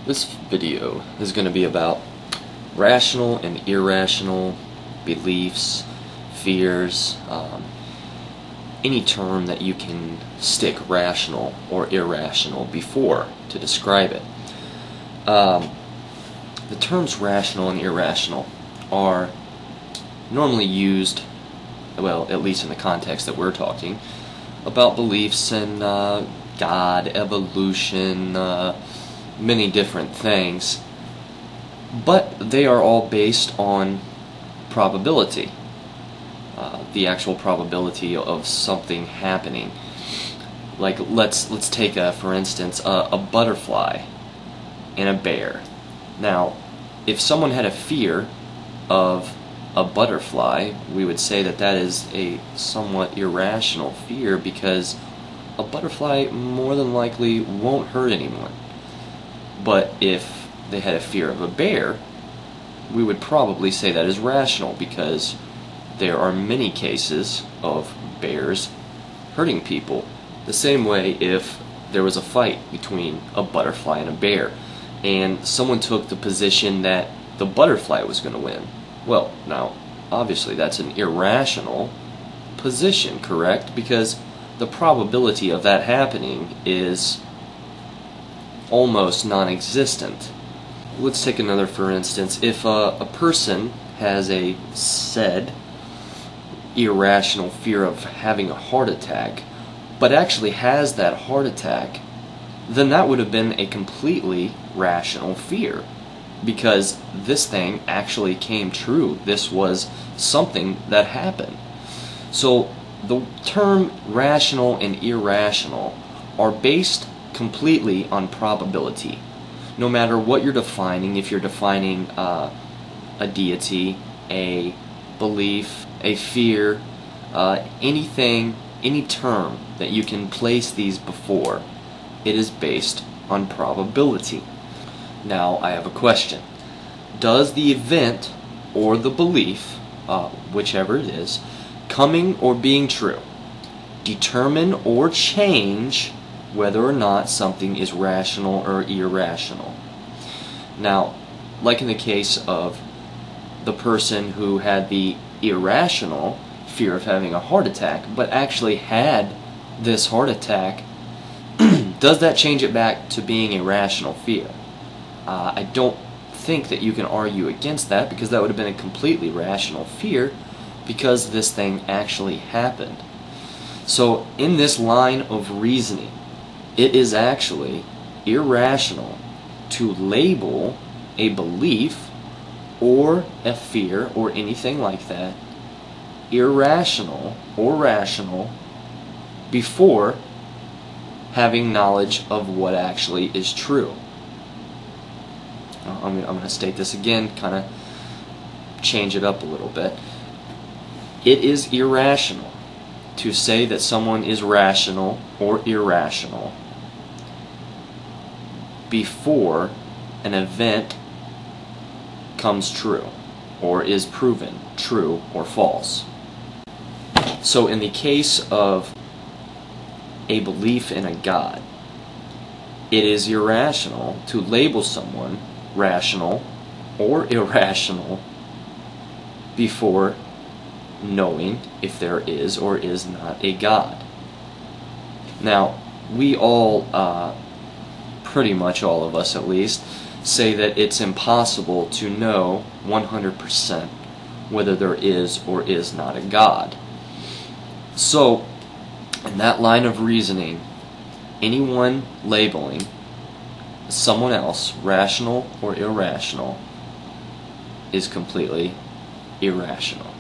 This video is going to be about rational and irrational beliefs, fears, any term that you can stick rational or irrational before to describe it. The terms rational and irrational are normally used, well, at least in the context that we're talking, about beliefs in God, evolution, many different things, but they are all based on probability, the actual probability of something happening. Like let's take for instance a butterfly and a bear. Now, if someone had a fear of a butterfly, we would say that that is a somewhat irrational fear, because a butterfly more than likely won't hurt anyone. But if they had a fear of a bear, we would probably say that is rational, because there are many cases of bears hurting people. The same way if there was a fight between a butterfly and a bear, and someone took the position that the butterfly was going to win. Well, now, obviously that's an irrational position, correct? Because the probability of that happening is almost non-existent. Let's take another for instance. If a person has a said irrational fear of having a heart attack, but actually has that heart attack, then that would have been a completely rational fear, because this thing actually came true. This was something that happened. So the term rational and irrational are based completely on probability. No matter what you're defining, if you're defining a deity, a belief, a fear, anything, any term that you can place these before, it is based on probability. Now, I have a question. Does the event or the belief, whichever it is, coming or being true, determine or change whether or not something is rational or irrational? Now, like in the case of the person who had the irrational fear of having a heart attack, but actually had this heart attack, does that change it back to being a rational fear? I don't think that you can argue against that, because that would have been a completely rational fear, because this thing actually happened. So in this line of reasoning, it is actually irrational to label a belief or a fear or anything like that irrational or rational before having knowledge of what actually is true. I'm going to state this again, kind of change it up a little bit. It is irrational to say that someone is rational or irrational before an event comes true or is proven true or false. So in the case of a belief in a God, it is irrational to label someone rational or irrational before knowing if there is or is not a God. Now, we all, pretty much all of us at least, say that it's impossible to know 100% whether there is or is not a God. So, in that line of reasoning, anyone labeling someone else rational or irrational is completely irrational.